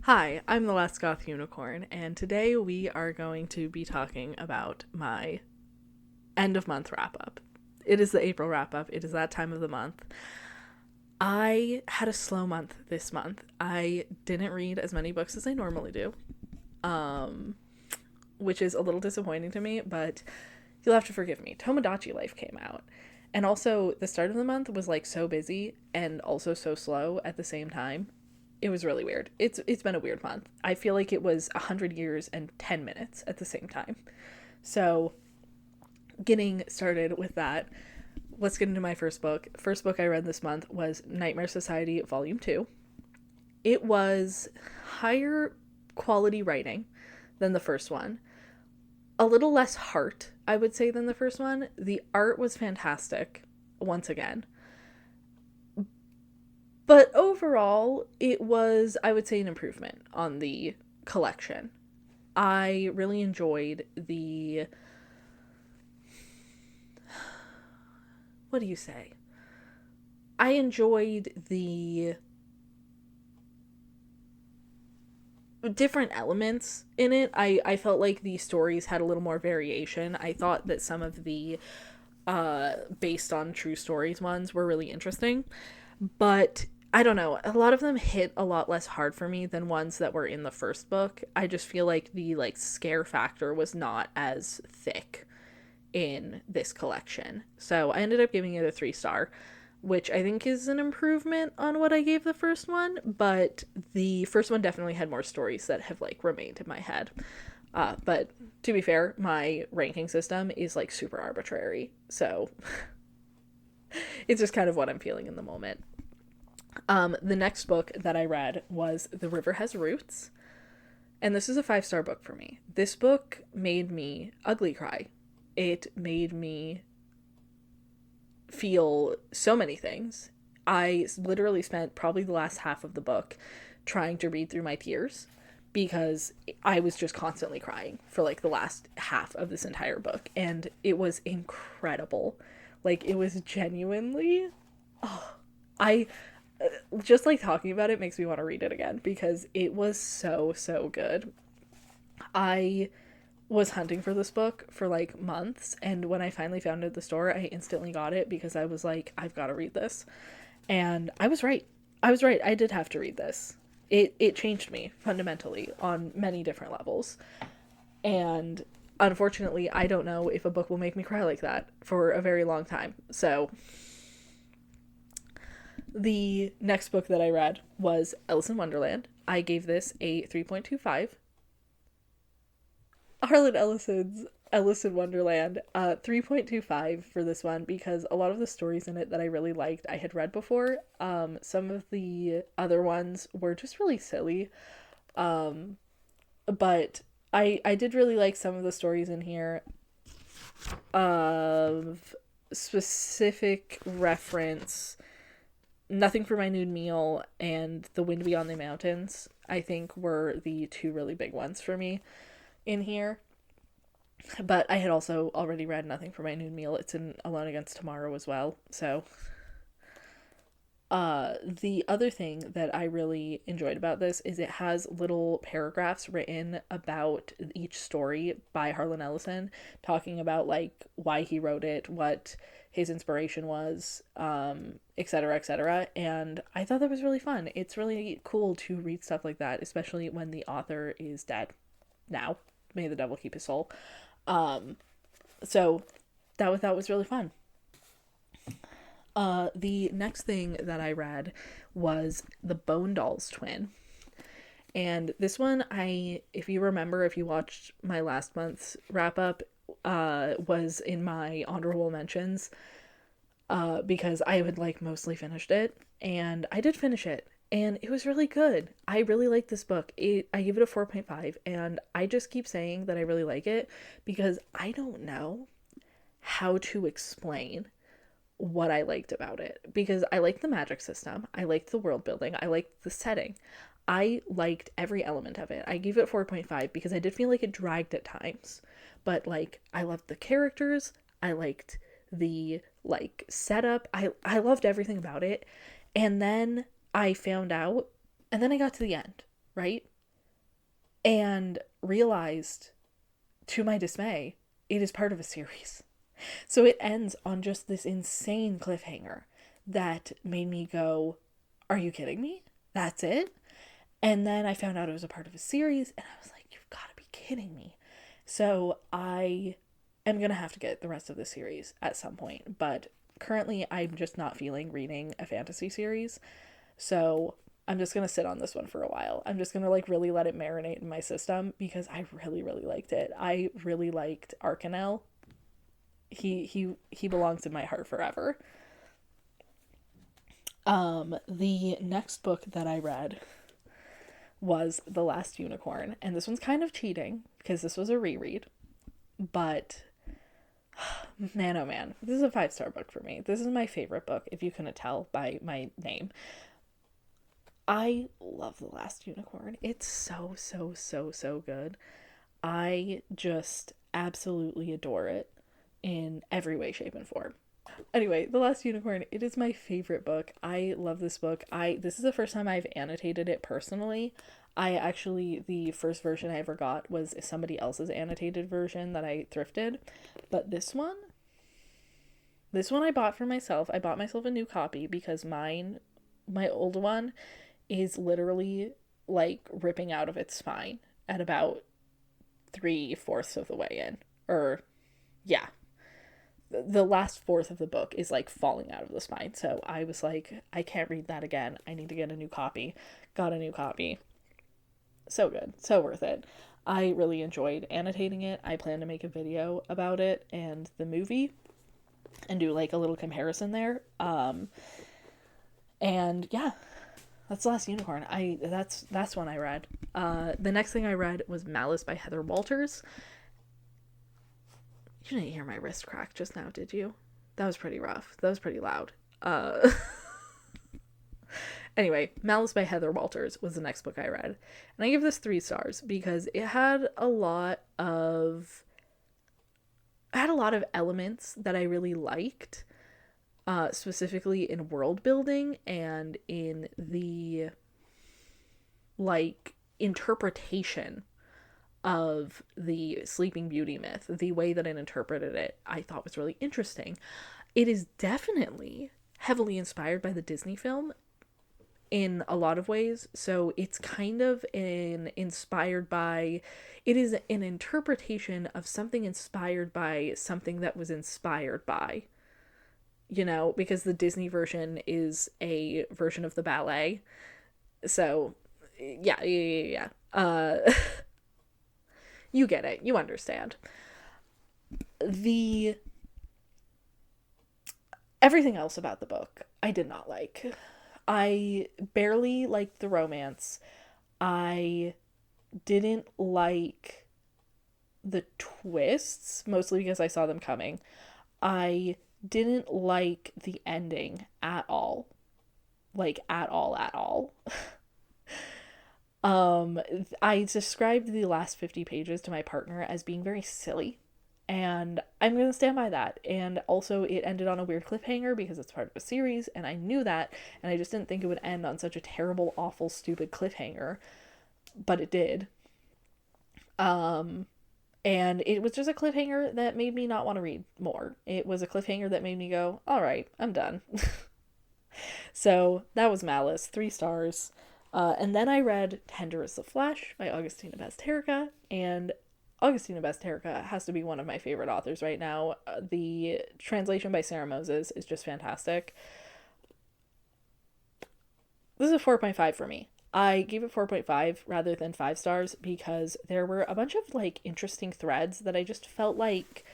Hi, I'm the Last Goth Unicorn, and today we are going to be talking about my end of month wrap up. It is the April wrap up, it is that time of the month. I had a slow month this month. I didn't read as many books as I normally do, which is a little disappointing to me, but you'll have to forgive me. Tomodachi Life came out. And also, the start of the month was like so busy and also so slow at the same time. It was really weird. It's been a weird month. I feel like it was 100 years and 10 minutes at the same time. So, getting started with that, let's get into my first book. First book I read this month was Nightmare Society Volume 2. It was higher quality writing than the first one. A little less heart, I would say, than the first one. The art was fantastic, once again. But overall, it was, I would say, an improvement on the collection. I really enjoyed the. What do you say? I enjoyed the different elements in it. I felt like the stories had a little more variation. I thought that some of the based on true stories ones were really interesting. But I don't know, a lot of them hit a lot less hard for me than ones that were in the first book. I just feel like the scare factor was not as thick in this collection. So I ended up giving it a 3-star, which I think is an improvement on what I gave the first one, but the first one definitely had more stories that have remained in my head. But to be fair, my ranking system is super arbitrary, so it's just kind of what I'm feeling in the moment. The next book that I read was The River Has Roots, and this is a 5-star book for me. This book made me ugly cry. It made me feel so many things. I literally spent probably the last half of the book trying to read through my tears because I was just constantly crying for the last half of this entire book, and it was incredible. It was genuinely, oh, I just talking about it makes me want to read it again because it was so good. I was hunting for this book for months, and when I finally found it at the store, I instantly got it because I was like, I've got to read this. And I was right. I did have to read this. It changed me fundamentally on many different levels. And unfortunately, I don't know if a book will make me cry like that for a very long time. So the next book that I read was Alice in Wonderland. I gave this a 3.25. Harlan Ellison's Alice in Wonderland, 3.25 for this one because a lot of the stories in it that I really liked I had read before. Some of the other ones were just really silly. But I did really like some of the stories in here of specific reference. Nothing for My Nude Meal and The Wind Beyond the Mountains, I think, were the two really big ones for me in here. But I had also already read Nothing for My Nude Meal. It's in Alone Against Tomorrow as well. So the other thing that I really enjoyed about this is it has little paragraphs written about each story by Harlan Ellison, talking about why he wrote it, what his inspiration was, etc., etc. And I thought that was really fun. It's really cool to read stuff like that, especially when the author is dead now. May the devil keep his soul. So that was really fun. The next thing that I read was The Bone Dolls Twin. And this one, if you remember, if you watched my last month's wrap up, was in my honorable mentions, because I had mostly finished it, and I did finish it, and it was really good. I really like this book. I give it a 4.5, and I just keep saying that I really like it because I don't know how to explain what I liked about it, because I liked the magic system, I liked the world building, I liked the setting, I liked every element of it. I gave it 4.5 because I did feel like it dragged at times, but I loved the characters, I liked the setup, I loved everything about it. And then I found out, and then I got to the end, right? and realized, to my dismay, it is part of a series. So it ends on just this insane cliffhanger that made me go, are you kidding me? That's it? And then I found out it was a part of a series, and I was like, you've got to be kidding me. So I am going to have to get the rest of the series at some point, but currently I'm just not feeling reading a fantasy series. So I'm just going to sit on this one for a while. I'm just going to like really let it marinate in my system because I really, really liked it. I really liked Arcanel. He belongs in my heart forever. The next book that I read was The Last Unicorn, and this one's kind of cheating because this was a reread, but man, oh man, this is a 5-star book for me. This is my favorite book, if you couldn't tell by my name. I love The Last Unicorn. It's so, so, so, so good. I just absolutely adore it in every way, shape, and form. Anyway, The Last Unicorn, it is my favorite book. I love this book. This is the first time I've annotated it personally. The first version I ever got was somebody else's annotated version that I thrifted. But this one I bought for myself. I bought myself a new copy because my old one is literally like ripping out of its spine at about 3/4 of the way in. Or, yeah. The last fourth of the book is like falling out of the spine. So I was like, I can't read that again. I need to get a new copy. Got a new copy. So good. So worth it. I really enjoyed annotating it. I plan to make a video about it and the movie and do like a little comparison there. And yeah, that's The Last Unicorn. That's one I read. The next thing I read was Malice by Heather Walters. You didn't hear my wrist crack just now, did you? That was pretty rough. That was pretty loud. Anyway, Malice by Heather Walters was the next book I read. And I give this 3 stars because it had a lot of elements that I really liked, specifically in world building and in the like interpretation of the Sleeping Beauty myth. The way that it interpreted it, I thought was really interesting. It is definitely heavily inspired by the Disney film in a lot of ways. So it's kind of it is an interpretation of something inspired by something that was inspired by, because the Disney version is a version of the ballet. So yeah. You get it. You understand. Everything else about the book, I did not like. I barely liked the romance. I didn't like the twists, mostly because I saw them coming. I didn't like the ending at all. Like, at all. I described the last 50 pages to my partner as being very silly, and I'm going to stand by that. And also, it ended on a weird cliffhanger because it's part of a series, and I knew that, and I just didn't think it would end on such a terrible, awful, stupid cliffhanger, but it did. And it was just a cliffhanger that made me not want to read more. It was a cliffhanger that made me go, all right, I'm done. So that was Malice, 3 stars. And then I read Tender as the Flesh by Augustina Bazterrica, and Augustina Bazterrica has to be one of my favorite authors right now. The translation by Sarah Moses is just fantastic. This is a 4.5 for me. I gave it 4.5 rather than 5 stars because there were a bunch of like interesting threads that I just felt like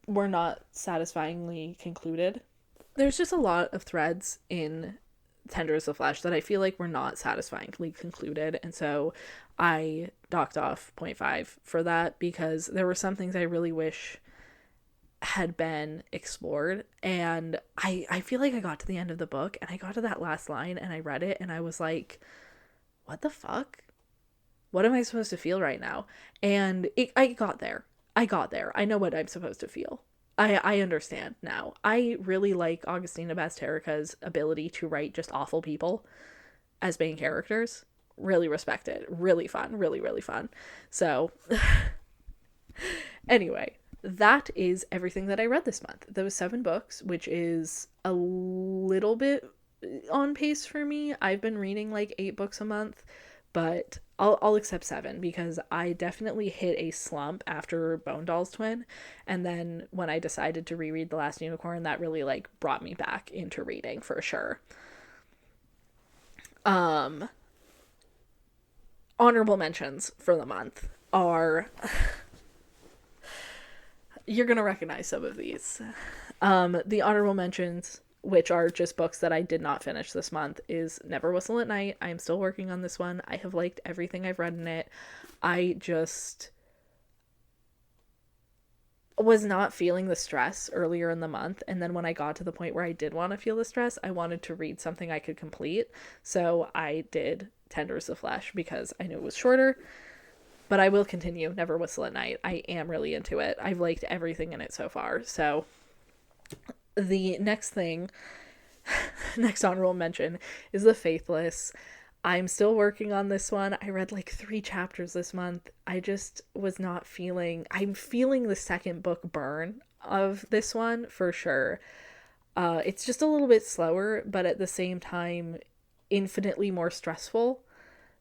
were not satisfyingly concluded. There's just a lot of threads in Tender as the Flesh that I feel like were not satisfyingly concluded, and so I docked off 0.5 for that because there were some things I really wish had been explored, and I feel like I got to the end of the book and I got to that last line and I read it and I was like, what the fuck? What am I supposed to feel right now? And I got there. I know what I'm supposed to feel. I understand now. I really like Augustina Bazterrica's ability to write just awful people as main characters. Really respect it. Really fun. Really, really fun. So, anyway, that is everything that I read this month. Those 7 books, which is a little bit on pace for me. I've been reading like 8 books a month, but I'll accept 7 because I definitely hit a slump after Bone Doll's Twin, and then when I decided to reread The Last Unicorn, that really like brought me back into reading for sure. Um, Honorable mentions for the month are, you're gonna recognize some of these. The honorable mentions, which are just books that I did not finish this month, is Never Whistle at Night. I'm still working on this one. I have liked everything I've read in it. I just was not feeling the stress earlier in the month, and then when I got to the point where I did want to feel the stress, I wanted to read something I could complete. So I did Tenders of Flesh because I knew it was shorter, but I will continue Never Whistle at Night. I am really into it. I've liked everything in it so far. So the next thing, next honorable mention, is The Faithless. I'm still working on this one. I read like 3 chapters this month. I just was not feeling, I'm feeling the second book burn of this one for sure. It's just a little bit slower, but at the same time, infinitely more stressful.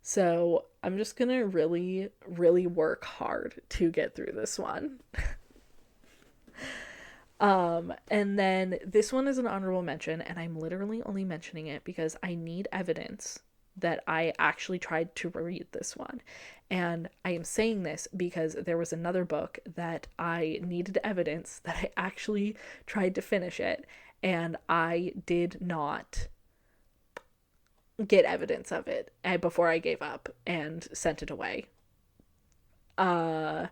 So I'm just gonna really, really work hard to get through this one. And then this one is an honorable mention, and I'm literally only mentioning it because I need evidence that I actually tried to read this one. And I am saying this because there was another book that I needed evidence that I actually tried to finish it, and I did not get evidence of it before I gave up and sent it away. Uh,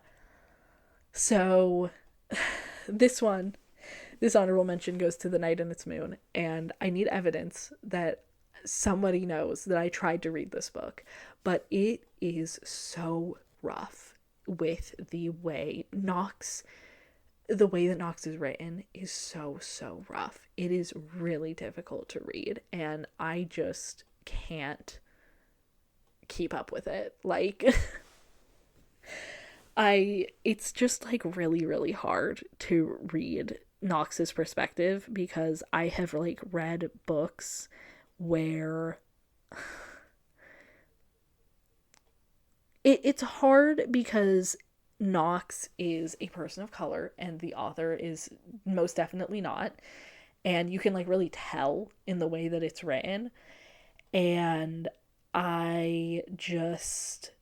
so this one, this honorable mention goes to The Night and Its Moon, and I need evidence that somebody knows that I tried to read this book, but it is so rough with the way that Knox is written is so rough. It is really difficult to read, and I just can't keep up with it. Like, it's just like really, really hard to read Knox's perspective because I have like read books where it's hard because Knox is a person of color and the author is most definitely not. And you can like really tell in the way that it's written. And I just,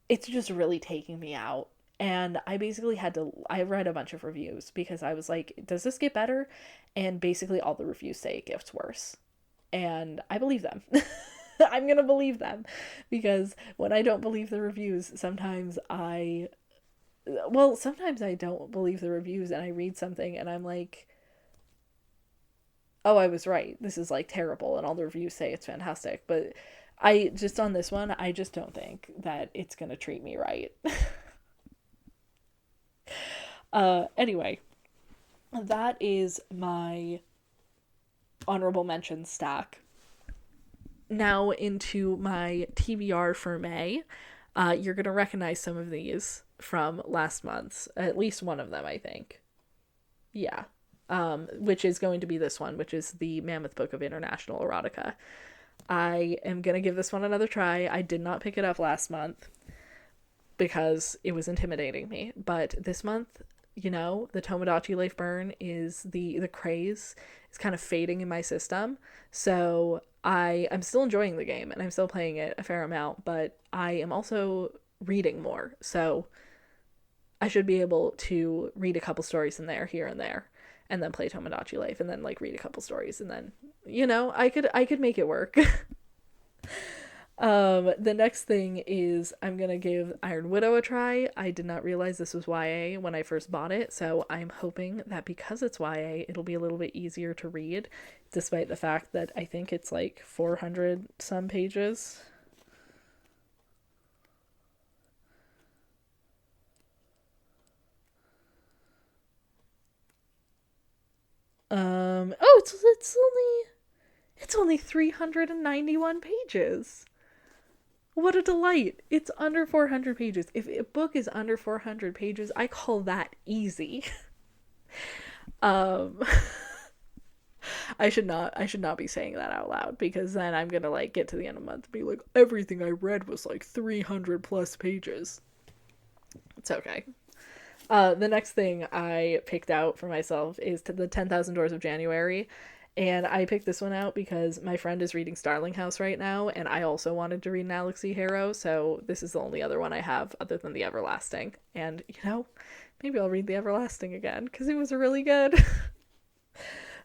it's just really taking me out. And I basically I read a bunch of reviews because I was like, does this get better? And basically all the reviews say it gets worse. And I believe them. I'm going to believe them because when I don't believe the reviews, sometimes I don't believe the reviews and I read something and I'm like, oh, I was right. This is like terrible. And all the reviews say it's fantastic. But I just, on this one, I just don't think that it's going to treat me right. Anyway, that is my honorable mention stack. Now into my TBR for May. You're going to recognize some of these from last month's, at least one of them, I think. Yeah. Which is going to be this one, which is the Mammoth Book of International Erotica. I am going to give this one another try. I did not pick it up last month because it was intimidating me. But this month, the Tomodachi Life Burn is the craze is kind of fading in my system. So I'm still enjoying the game and I'm still playing it a fair amount, but I am also reading more. So I should be able to read a couple stories in there, here and there, and then play Tomodachi Life and then like read a couple stories and then, I could make it work. The next thing is I'm gonna give Iron Widow a try. I did not realize this was YA when I first bought it, so I'm hoping that because it's YA, it'll be a little bit easier to read, despite the fact that I think it's like 400 some pages. Oh, it's only It's only 391 pages. What a delight. It's under 400 pages. If a book is under 400 pages, I call that easy. um I should not be saying that out loud, because then I'm gonna like get to the end of the month and be like, everything I read was like 300 plus pages. It's okay. The next thing I picked out for myself is the 10,000 Doors of January. And I picked this one out because my friend is reading Starling House right now, and I also wanted to read an Alex E. Harrow, so this is the only other one I have other than The Everlasting. And, maybe I'll read The Everlasting again, because it was really good.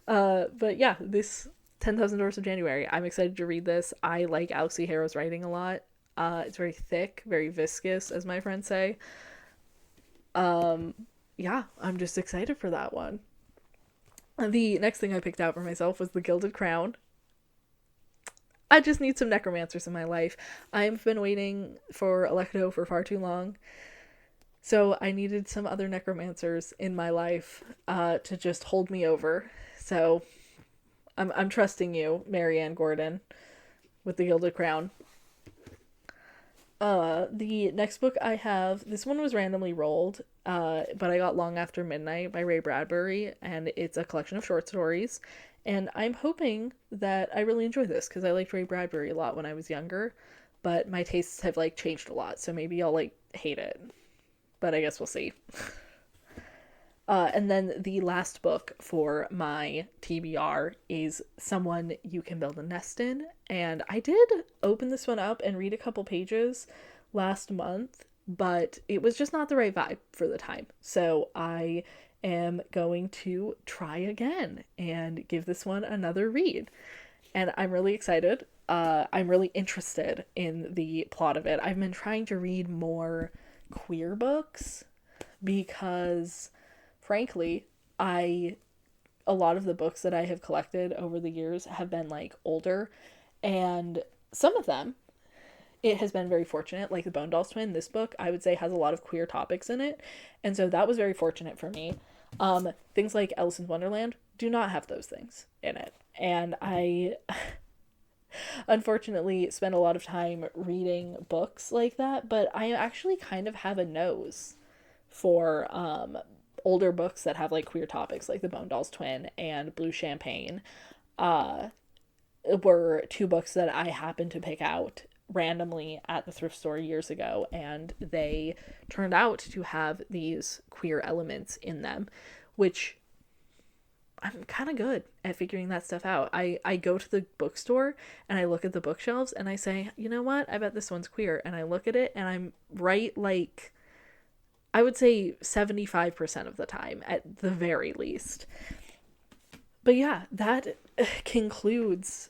But yeah, this 10,000 Doors of January, I'm excited to read this. I like Alex E. Harrow's writing a lot. It's very thick, very viscous, as my friends say. Yeah, I'm just excited for that one. The next thing I picked out for myself was The Gilded Crown. I just need some necromancers in my life. I've been waiting for Electo for far too long. So I needed some other necromancers in my life to just hold me over. So I'm trusting you, Marianne Gordon, with The Gilded Crown. The next book I have, this one was randomly rolled, but I got Long After Midnight by Ray Bradbury, and it's a collection of short stories, and I'm hoping that I really enjoy this, because I liked Ray Bradbury a lot when I was younger, but my tastes have, like, changed a lot, so maybe I'll, like, hate it, but I guess we'll see. And then the last book for my TBR is Someone You Can Build a Nest In. And I did open this one up and read a couple pages last month, but it was just not the right vibe for the time. So I am going to try again and give this one another read. And I'm really excited. I'm really interested in the plot of it. I've been trying to read more queer books because, frankly, a lot of the books that I have collected over the years have been like older, and some of them it has been very fortunate, like the Bone Dolls Twin. This book I would say has a lot of queer topics in it, and so that was very fortunate for me. Things like Alice in Wonderland do not have those things in it, and I unfortunately spend a lot of time reading books like that, but I actually kind of have a nose for older books that have like queer topics, like the Bone Dolls Twin and Blue Champagne. Were two books that I happened to pick out randomly at the thrift store years ago, and they turned out to have these queer elements in them, which I'm kind of good at figuring that stuff out. I go to the bookstore and I look at the bookshelves and I say, you know what, I bet this one's queer, and I look at it and I'm right, like, I would say 75% of the time, at the very least. But yeah, that concludes,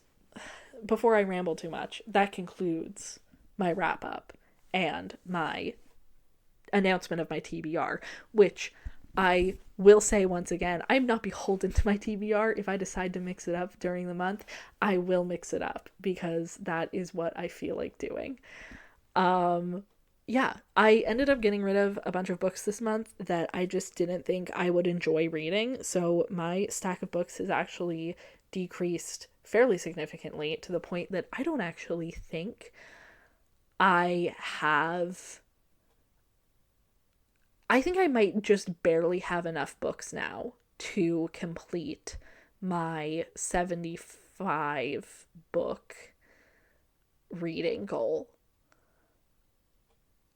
before I ramble too much, that concludes my wrap up and my announcement of my TBR, which I will say once again, I'm not beholden to my TBR. If I decide to mix it up during the month, I will mix it up, because that is what I feel like doing. Yeah, I ended up getting rid of a bunch of books this month that I just didn't think I would enjoy reading. So my stack of books has actually decreased fairly significantly, to the point that I don't actually think I have. I think I might just barely have enough books now to complete my 75 book reading goal.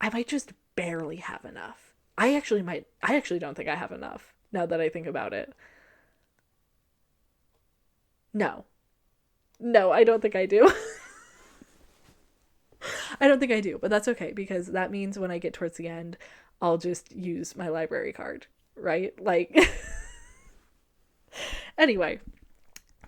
I might just barely have enough. I actually don't think I have enough, now that I think about it. No. No, I don't think I do. I don't think I do, but that's okay, because that means when I get towards the end, I'll just use my library card, right? Like, anyway,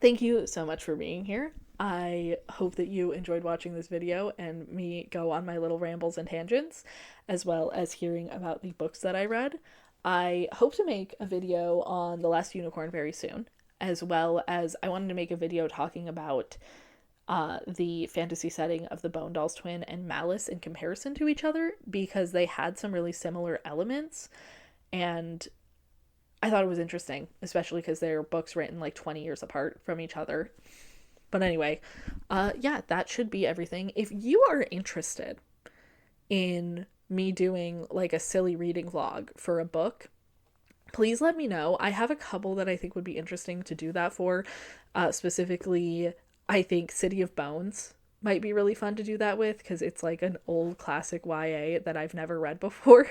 thank you so much for being here. I hope that you enjoyed watching this video and me go on my little rambles and tangents, as well as hearing about the books that I read. I hope to make a video on The Last Unicorn very soon, as well as I wanted to make a video talking about the fantasy setting of the Bone Dolls Twin and Malice in comparison to each other, because they had some really similar elements, and I thought it was interesting, especially because they're books written like 20 years apart from each other. But anyway, yeah, that should be everything. If you are interested in me doing like a silly reading vlog for a book, please let me know. I have a couple that I think would be interesting to do that for. Specifically, I think City of Bones might be really fun to do that with because it's like an old classic YA that I've never read before.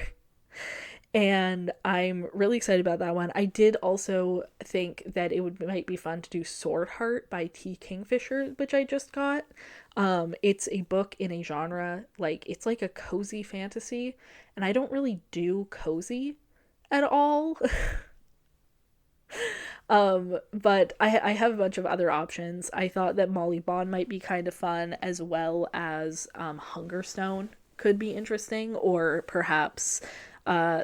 And I'm really excited about that one. I did also think that it would might be fun to do Sword Heart by T. Kingfisher, which I just got. It's a book in a genre like it's like a cozy fantasy, and I don't really do cozy at all. But I have a bunch of other options. I thought that Molly Bond might be kind of fun, as well as Hungerstone could be interesting, or perhaps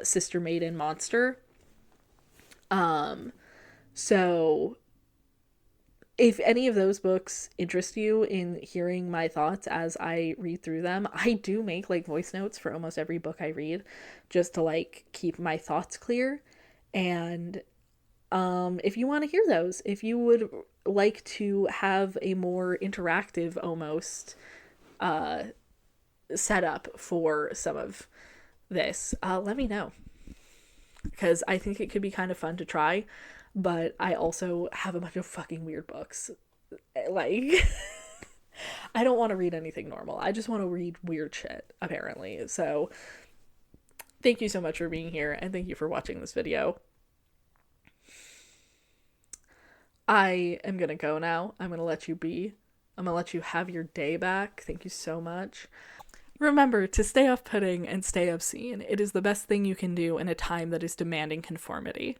Sister Maiden Monster. So if any of those books interest you in hearing my thoughts as I read through them, I do make like voice notes for almost every book I read just to like keep my thoughts clear. And if you want to hear those, if you would like to have a more interactive almost setup for some of this, let me know, because I think it could be kind of fun to try. But I also have a bunch of fucking weird books. Like, I don't want to read anything normal. I just want to read weird shit, apparently. So, thank you so much for being here, and thank you for watching this video. I am gonna go now. I'm gonna let you be. I'm gonna let you have your day back. Thank you so much. Remember to stay off-putting and stay obscene. It is the best thing you can do in a time that is demanding conformity.